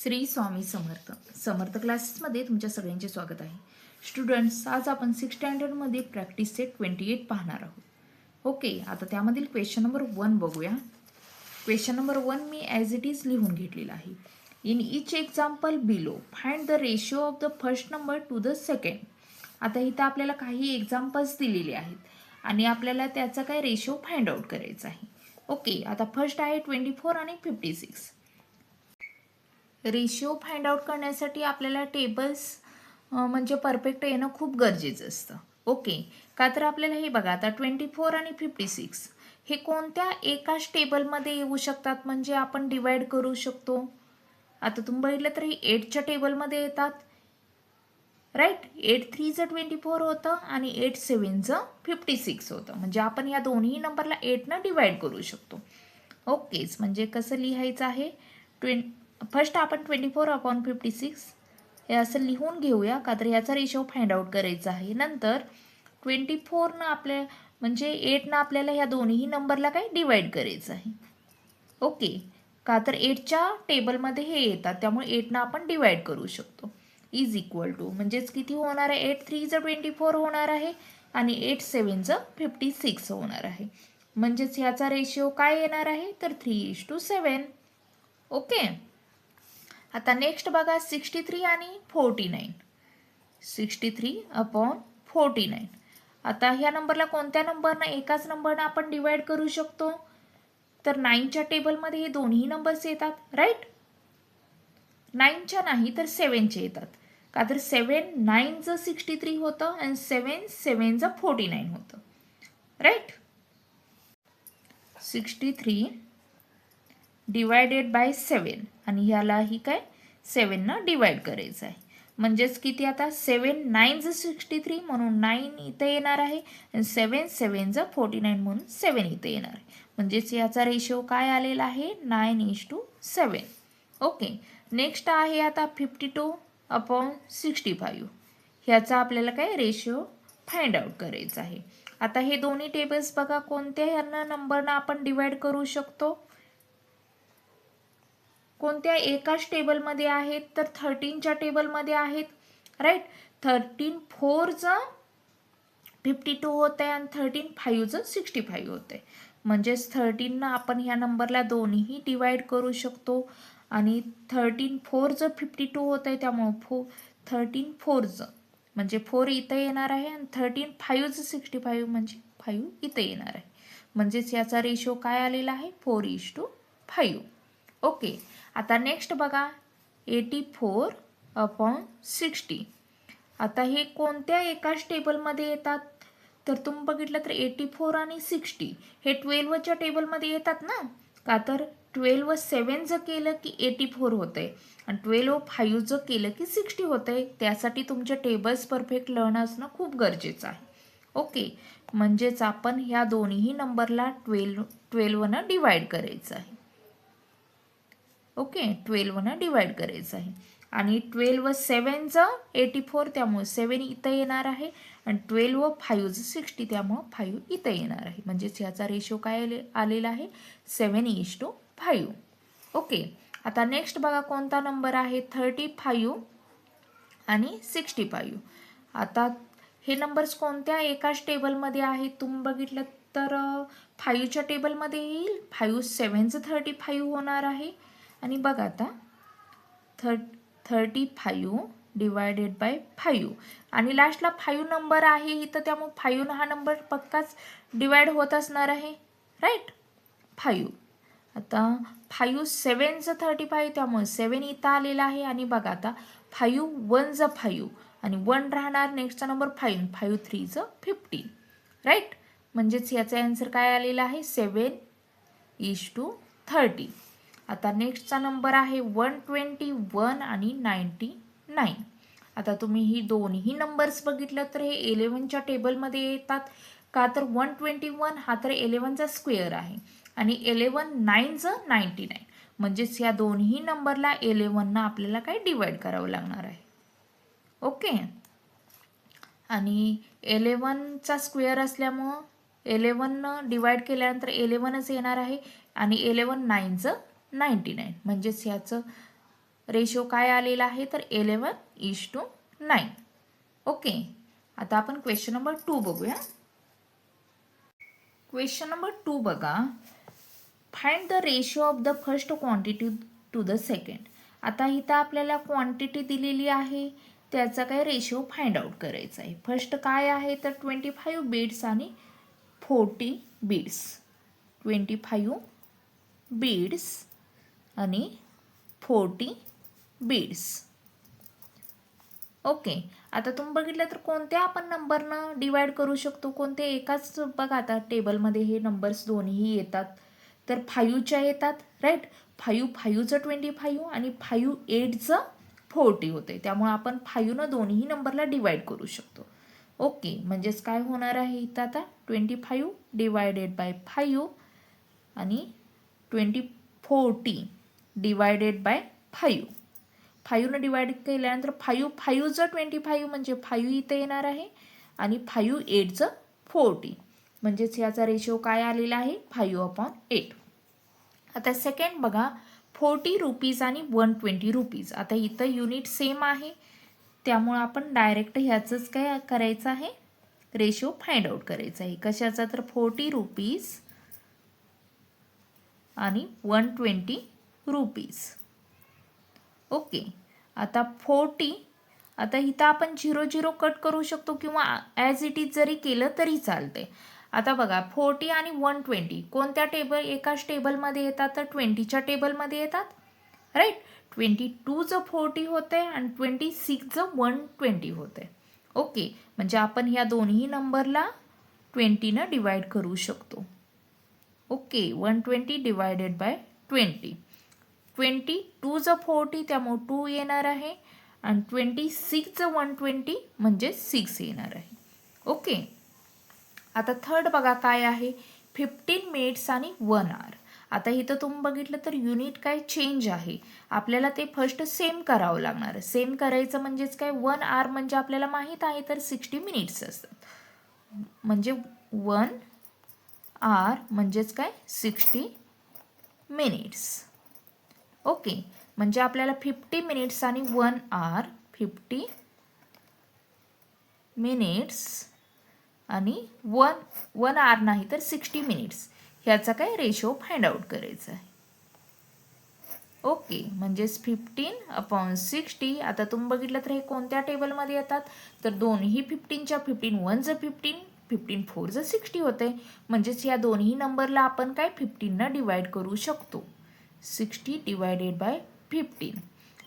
श्री स्वामी समर्थ समर्थ क्लासेसमध्ये तुमच्या सगळ्यांचे स्वागत आहे. स्टुडंट्स, आज आपण 6th स्टँडर्डमध्ये प्रॅक्टिस सेट 28 पाहणार आहोत. ओके, आता त्यामधील क्वेश्चन नंबर 1 बघूया. Question number 1 me as it is लिहून घेतलेला आहे. In each example below find the ratio of the first number two the second. आता इथं आपल्याला काही एक्झाम्पल्स दिलेले आहेत आणि आपल्याला त्याचा काय रेशिओ फाइंड आउट करायचा आहे. ओके, आता फर्स्ट आहे 24 आणि 56. रेशिओ फाइंड आउट करण्यासाठी आपल्याला टेबल्स म्हणजे परफेक्ट येणं खूप गरजेचं असतं. ओके, का तर आपल्याला हे बघा, आता 24 आणि 56 हे कोणत्या एकाच टेबलमध्ये येऊ शकतात, म्हणजे आपण डिवाइड करू शकतो. आता तुम्ही बघितलं तर हे 8च्या टेबलमध्ये येतात, राईट. 8 3 24 होतं आणि 8 7 56 होतं, म्हणजे आपण या दोन्ही नंबरला 8नं डिवाइड करू शकतो. ओकेच, म्हणजे कसं लिहायचं आहे, फर्स्ट आपण 24/56 हे असं लिहून घेऊया, का तर ह्याचा रेशो फाइंड आउट करायचा आहे. नंतर 24 आपल्या म्हणजे 8 आपल्याला ह्या दोन्ही नंबरला काय डिवाइड करायचं आहे. ओके, का तर 8च्या टेबलमध्ये हे येतात, त्यामुळे 8 आपण डिवाइड करू शकतो. इज इक्वल टू म्हणजेच किती होणार आहे, 8 3 24 होणार आहे आणि 8 7 56 होणार आहे. म्हणजेच ह्याचा रेशिओ काय येणार आहे, तर 3:7. ओके, आता नेक्स्ट बघा 63 आणि 49. 63/49. आता ह्या नंबरला कोणत्या नंबरनं एकाच नंबरनं आपण डिवाइड करू शकतो, तर 9च्या टेबलमध्ये हे दोन्ही नंबर्स येतात, राईट. 9च्या नाही तर 7चे येतात, का तर 7 9 63 होतं आणि 7 7 49 होतं, राईट. 63 डिवायडेड बाय 7 आणि ह्यालाही काय 7नं डिवाइड करायचं आहे. म्हणजेच किती, आता 7 9 63 म्हणून 9 इथं येणार आहे आणि 7 7 49 म्हणून 7 इथं येणार आहे. म्हणजेच याचा रेशिओ काय आलेला आहे, 9:7. ओके, नेक्स्ट आहे आता 52/65. ह्याचा आपल्याला काय रेशिओ फाइंड आउट करायचा आहे. आता हे दोन्ही टेबल्स बघा, कोणत्या नंबरनं आपण डिवाइड करू शकतो, कोणत्या एकाच टेबलमध्ये आहेत, तर 13च्या टेबलमध्ये आहेत, राईट. 13 4 52 होत आहे आणि 13 5 65 होत आहे. म्हणजेच 13 आपण ह्या नंबरला दोन्ही डिवाइड करू शकतो आणि 13 4 52 होत आहे, त्यामुळे 13 4 म्हणजे 4 इथं येणार आहे आणि 13 5 65 म्हणजे 5 इथं येणार आहे. म्हणजेच याचा रेशो काय आलेला आहे, 4:5. ओके, आता नेक्स्ट बघा 84/60. आता हे कोणत्या एकाच टेबलमध्ये येतात, तर तुम्ही बघितलं तर 84 आणि 60 हे 12च्या टेबलमध्ये येतात ना, का तर 12 7 केलं की 84 होतं आहे आणि 12 5 केलं की 60 होतं आहे. त्यासाठी तुमचे टेबल्स परफेक्ट लर्न असणं खूप गरजेचं आहे. ओके, म्हणजेच आपण ह्या दोन्ही नंबरला 12नं डिवाइड करायचं आहे. ओके, 12नं डिवाइड करायचं आहे आणि 12 7 84, त्यामुळे 7 इथं येणार आहे आणि 12 5 60, त्यामुळे 5 इथं येणार आहे. म्हणजेच याचा रेशो काय आलेला आहे, 7:5. ओके, आता नेक्स्ट बघा कोणता नंबर आहे, 35 आणि 65. आता हे नंबर्स कोणत्या एकाच टेबलमध्ये आहेत, तुम्ही बघितलं तर 5च्या टेबलमध्ये येईल, 5 7 35 होणार आहे आणि बघा आता 35 डिवायडेड बाय 5 आणि लास्टला 5 नंबर आहे इथं, त्यामुळे 5 हा नंबर पक्काच डिवाइड होत असणार आहे, राईट. 5 आता 5 7 35, त्यामुळे 7 इथं आलेला आहे आणि बघा आता 5 1 5 आणि 1 राहणार, नेक्स्टचा नंबर 5 5 3 15, राईट. म्हणजेच याचा आन्सर काय आलेला आहे, 7:30. आता नेक्स्टचा नंबर आहे 121 आणि 99. आता तुम्ही ही दोन्ही नंबर्स बघितलं तर हे 11च्या टेबलमध्ये येतात, का तर 121 हा तर 11चा स्क्वेअर आहे आणि 11 9 99. म्हणजेच या दोन्ही नंबरला 11नं आपल्याला काय डिवाइड करावं लागणार आहे. ओके, आणि 11चा स्क्वेअर असल्यामुळं 11नं डिवाइड केल्यानंतर 11च येणार आहे आणि 11 9 99. म्हणजेच याचं रेशो काय आलेला आहे तर 11:9. ओके, आता आपण क्वेश्चन नंबर 2 बघूया. क्वेश्चन नंबर 2 बघा. Find the ratio of the first quantity to the second. आता इथं आपल्याला क्वांटिटी दिलेली आहे, त्याचा काय रेशो फाइंड आउट करायचा आहे. फर्स्ट काय आहे तर 25 बीड्स आणि 40 बीड्स. 25 बीड्स आणि 40 बीड्स. ओके, आता तुम्ही बघितलं तर कोणत्या आपण नंबरनं डिवाइड करू शकतो, कोणते एकाच. बघा आता टेबलमध्ये हे नंबर्स दोन्ही येतात, तर 5च्या येतात राईट. 5चं 25 आणि 5 8चं 40 होते, त्यामुळे आपण 5नं दोन्ही नंबरला डिवाइड करू शकतो. ओके, म्हणजेच काय होणार आहे इथं आता 25 डिवायडेड बाय 5 आणि 40 डिवायडेड बाय 5. 5नं डिवाइड केल्यानंतर 5चं 25 म्हणजे 5 इथं येणार आहे आणि 5 8चं 40, म्हणजेच याचा रेशो काय आलेला आहे 5/8. आता सेकंड बघा, 40 रुपीज आणि 120 रुपीज. आता इथं युनिट सेम आहे, त्यामुळे आपण डायरेक्ट ह्याचंच काय करायचं आहे, रेशो फाइंड आउट करायचा आहे. कशाचा तर 40 रुपीज आणि 120 रुपीज. ओके, आता 40. आता इथं आपण 0 कट करू शकतो किंवा ॲज इट इज जरी केलं तरी चालते. आता बघा 40 आणि 120 कोणत्या एकाच टेबलमध्ये येतात तर 20च्या टेबलमध्ये येतात राईट. 22चं 40 होते आणि 26चं 120 होते. ओके, म्हणजे आपण ह्या दोन्ही नंबरला 20नं डिवाइड करू शकतो. Okay, 120 divided by 20. 22चं 40 त्यामुळे 2 येणार आहे आणि 26चं 120 म्हणजे 6 येणार आहे. ओके, आता थर्ड बघा काय आहे 15 मिनिट्स आणि 1 आवर. आता इथं तुम्ही बघितलं तर युनिट काय चेंज आहे, आपल्याला ते फर्स्ट सेम करावं लागणार आहे. सेम करायचं म्हणजेच काय 1 आवर म्हणजे आपल्याला माहीत आहे तर 60 मिनिट्स असतात, म्हणजे 1 आवर म्हणजेच काय 60 मिनिट्स. ओके, म्हणजे आपल्याला 50 मिनिट्स आणि 1 आवर, 50 मिनिट्स आणि 1 आवर नाही तर 60 मिनिट्स ह्याचा काय रेशो फाइंड आउट करायचा आहे. ओके, म्हणजेच 15/60. आता तुम्ही बघितलं तर हे कोणत्या टेबलमध्ये येतात तर दोन्ही 15च्या 15 1चं 15, 15 4चं 60 होते, म्हणजेच या दोन्ही नंबरला आपण काय 15नं डिवाइड करू शकतो. 60 डिवायडेड बाय 15.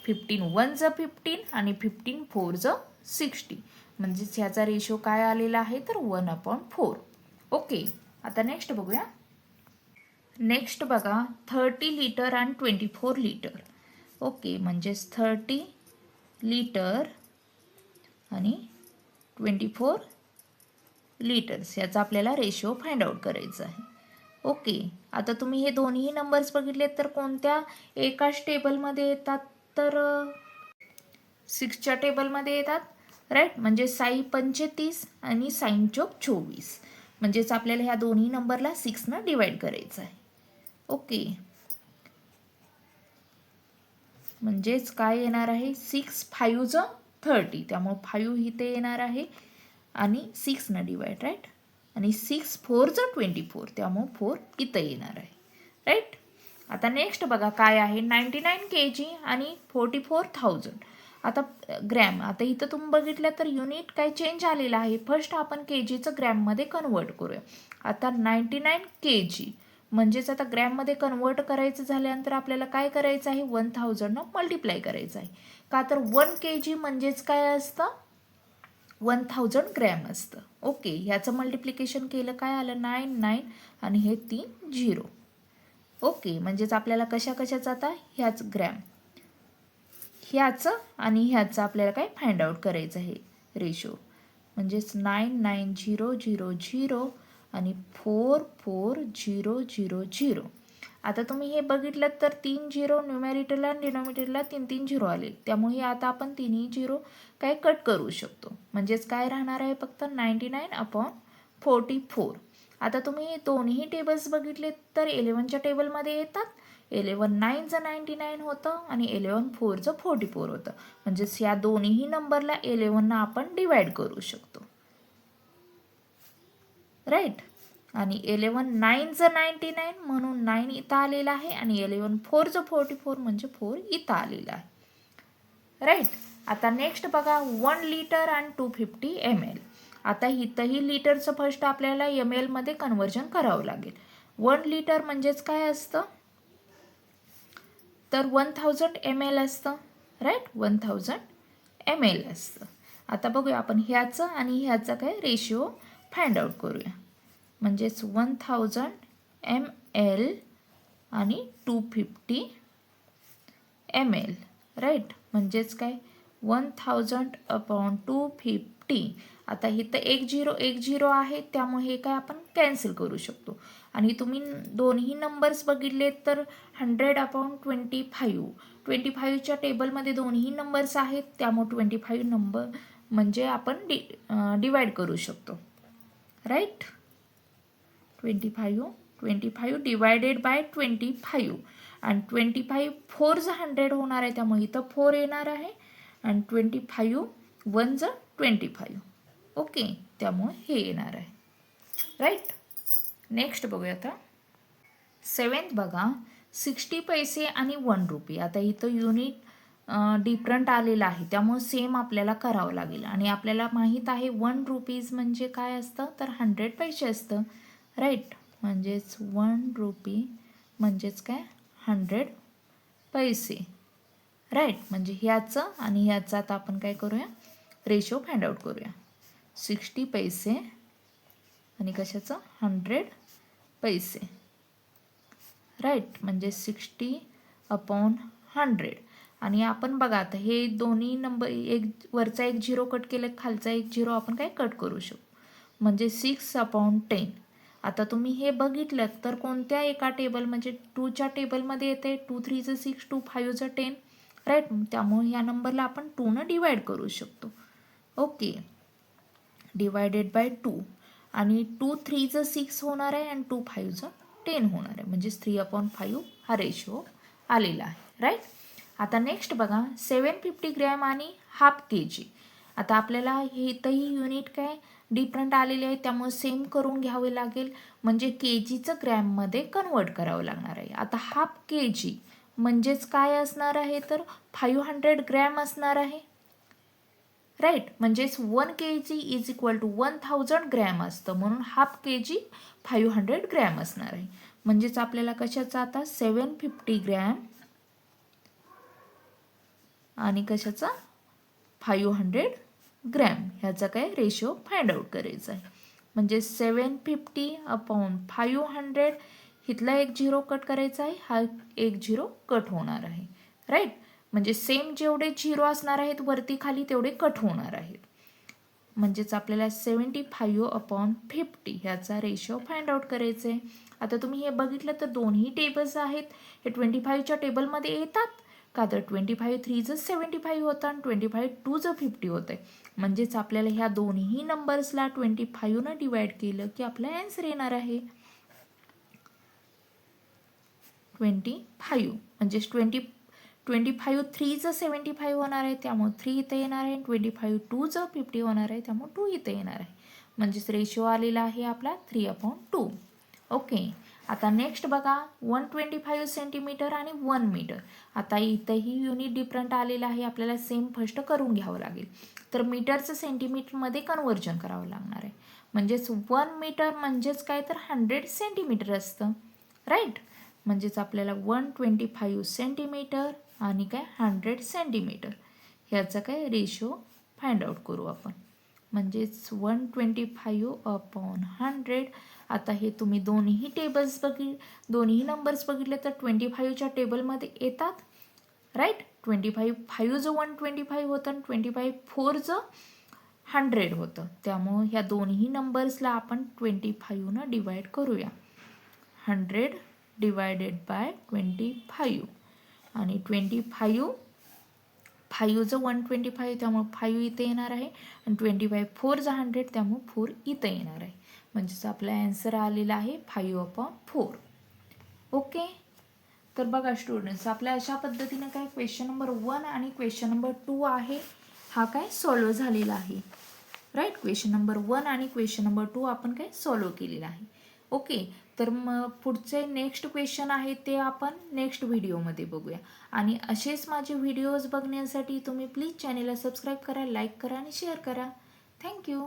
15 1चं 15 आणि 15 4चं 60, म्हणजेच ह्याचा रेशो काय आलेला आहे तर 1/4. ओके, आता नेक्स्ट बघूया. नेक्स्ट बघा 30 लिटर आणि 24 लिटर. ओके, म्हणजेच 30 लिटर आणि 24 लिटर्स याचा आपल्याला रेशो फाइंड आउट करायचा आहे. ओके, आता तुम्ही हे दोन्ही नंबर्स बघितलेत तर कोणत्या एकाच टेबलमध्ये येतात तर 6च्या टेबलमध्ये येतात राईट. म्हणजे साई 35 आणि साईन चोक 24, म्हणजेच आपल्याला ह्या दोन्ही नंबरला 6नं डिवाइड करायचं आहे. ओके, म्हणजेच काय येणार आहे 6 5चं 30, त्यामुळे 5 इथे येणार आहे आणि 6नं डिवाइड राईट. आणि 6 4चं 24, त्यामुळे 4 इथं येणार आहे राईट. आता नेक्स्ट बघा काय आहे 99 kg आणि 44,000. आता ग्रॅम. आता इथं तुम्ही बघितलं तर युनिट काय चेंज आलेलं आहे. फर्स्ट आपण kgचं ग्रॅममध्ये कन्वर्ट करूया. आता 99 kg म्हणजेच आता ग्रॅममध्ये कन्वर्ट करायचं झाल्यानंतर आपल्याला काय करायचं आहे 1000नं मल्टिप्लाय करायचं आहे. का तर 1 kg म्हणजेच काय असतं 1000 ग्रॅम असतं. ओके, ह्याचं मल्टिप्लिकेशन केलं काय आलं 9 आणि हे 3 0. ओके, म्हणजेच आपल्याला कशाचं आता ह्याच ग्रॅम ह्याचं आणि ह्याचं आपल्याला काय फाइंड आउट करायचं आहे रेशो, म्हणजेच 99000 आणि 44000. आता तुम्ही हे बघितलं तर 3 0 न्यूमॅरेटरला आणि डिनॉमिनेटरला 3 0 आले, त्यामुळे आता आपण तिन्ही 0 काय कट करू शकतो, म्हणजेच काय राहणार आहे फक्त 99/44. आता तुम्ही दोन्ही टेबल्स बघितले तर 11च्या टेबलमध्ये येतात, 11 9चं 99 होतं आणि 11 4चं 44 होतं. म्हणजेच या दोन्ही नंबरला 11 आपण डिवाइड करू शकतो. राईट. आणि 11 9चं 99 म्हणून 9 इथं आलेलं आहे आणि 11 4चं 44 म्हणजे 4 इथं आलेलं आहे. राईट. आता नेक्स्ट बघा 1 लिटर आणि 250 ml. आता इथंही लिटरचं फर्स्ट आपल्याला ml मध्ये कन्वर्जन करावं लागेल. 1 लिटर म्हणजेच काय असतं तर 1000 ml असतं. राईट. 1000 ml असतं. आता बघूया आपण ह्याचं आणि ह्याचा काय रेशिओ फाइंड आउट करूया. म्हणजेच 1000 ml आणि 250 ml. राईट. म्हणजेच काय 1000/250. आता इथं 10 आहे त्यामुळे हे काय आपण कॅन्सल करू शकतो. आणि तुम्ही दोन्ही नंबर्स बघितले तर 100/25. 25च्या टेबलमध्ये दोन्ही नंबर्स आहेत त्यामुळे 25 नंबर म्हणजे आपण डिवाइड करू शकतो. राईट. 25 डिवायडेड बाय 25 आणि 25 4चं 100 होणार आहे त्यामुळे इथं 4 येणार आहे आणि 25 1चं 25. ओके. त्यामुळे हे येणार आहे. राईट. नेक्स्ट बघूया आता 7th बघा 60 पैसे आणि 1 रुपये. आता इथं युनिट डिफरंट आलेलं आहे त्यामुळे सेम आपल्याला करावं लागेल आणि आपल्याला माहीत आहे 1 रुपीज म्हणजे काय असतं तर 100 पैसे असतं. राईट. म्हणजेच 1 रुपी म्हणजेच काय 100 पैसे. राईट. म्हणजे ह्याचं आणि ह्याचं आता आपण काय करूया रेशो फाइंड आउट करूया. 60 पैसे आणि कशाचं 100 पैसे. राईट. म्हणजे 60/100. आणि आपण बघा आता हे दोन्ही नंबर वरचा एक 0 कट केलं खालचा एक 0 आपण काय कट करू शकतो. म्हणजे 6/10. आता तुम्ही हे बघितलं तर कोणत्या एका टेबल म्हणजे 2च्या टेबलमध्ये येते 2 3चं 6 2 5चं 10. राईट. त्यामुळे या नंबरला आपण 2 डिवाइड करू शकतो. ओके. डिवायडेड बाय 2 आणि 2 3चं 6 होणार आहे आणि 2 5चं 10 होणार आहे. म्हणजेच 3/5 हा रेशो आलेला आहे. राईट. आता नेक्स्ट बघा 750 ग्रॅम आणि हाफ kg. आता आपल्याला हे इथंही युनिट काय डिफरंट आलेले आहे त्यामुळे सेम करून घ्यावे लागेल. म्हणजे kgचं ग्रॅममध्ये कन्वर्ट करावं लागणार आहे. आता हाफ kg म्हणजेच काय असणार आहे तर 500 ग्रॅम असणार आहे. राईट. म्हणजेच 1 kg is equal to 1000 gram असतं म्हणून हाफ kg 500 ग्रॅम असणार आहे. म्हणजेच आपल्याला कशाचा आता 750 ग्रॅम आणि कशाचा 500 ग्रॅम ह्याचा काय रेशो फाइंड आउट करायचा आहे. म्हणजे 750/500 इथला एक 0 कट करायचा आहे हा एक 0 कट होणार आहे. राईट. म्हणजे सेम जेवढे 0 असणार आहेत वरती खाली तेवढे कट होणार आहेत. म्हणजेच आपल्याला 75/50 ह्याचा रेशो फाइंड आउट करायचा आहे. आता तुम्ही हे बघितलं तर दोन्ही टेबल्स आहेत हे 25च्या टेबलमध्ये येतात का तर 25 3चं 75 होतं आणि 25 2चं 50 होतं आहे. म्हणजेच आपल्याला ह्या दोन्ही नंबर्सला 25 डिवाइड केलं की आपला आन्सर येणार आहे 25. म्हणजेच 25 3चं 75 होणार आहे त्यामुळे 3 इथं येणार आहे. 25 2चं 50 होणार आहे त्यामुळे 2 इथं येणार आहे. म्हणजेच रेशो आलेला आहे आपला 3/2. ओके. आता नेक्स्ट बघा 125 सेंटीमीटर आणि 1 मीटर. आता इथंही युनिट डिफरंट आलेलं आहे आपल्याला सेम फर्स्ट करून घ्यावं लागेल. तर मीटरचं सेंटीमीटरमध्ये कन्वर्जन करावं लागणार आहे. म्हणजेच 1 मीटर म्हणजेच काय तर 100 सेंटीमीटर असतं. राईट. म्हणजेच आपल्याला 125 सेंटीमीटर आणि काय 100 सेंटीमीटर ह्याचा काय रेशो फाइंड आउट करू आपण. म्हणजेच 125/100. आता हे तुम्ही दोन्ही दोन्ही नंबर्स बघितले तर 25च्या टेबलमध्ये येतात. राईट. 25 5चं 125 होतं आणि 25 4चं 100 होतं त्यामुळं ह्या दोन्ही नंबर्सला आपण 25 डिवाइड करूया. 100 डिवायडेड बाय 25 आणि 25 5चं 125 त्यामुळे 5 इथे येणार आहे आणि 25 4चं 100 त्यामुळे 4 इथं येणार आहे. म्हणजेच आपला आन्सर आलेला आहे 5/4. ओके. तर बघा स्टुडंट्स, आपल्या अशा पद्धतीने काय क्वेश्चन नंबर 1 आणि क्वेश्चन नंबर 2 आहे हा काय सॉल्व्ह झालेला आहे. राईट, क्वेश्चन नंबर 1 आणि क्वेश्चन नंबर 2 आपण काय सॉल्व्ह केलेला आहे. ओके, तर मग पुढचे नेक्स्ट क्वेश्चन आहे ते आपण नेक्स्ट व्हिडिओमध्ये बघूया. आणि असेच माझे व्हिडिओज बघण्यासाठी तुम्ही प्लीज चॅनेलला सबस्क्राईब करा, लाईक करा आणि शेअर करा. थँक्यू.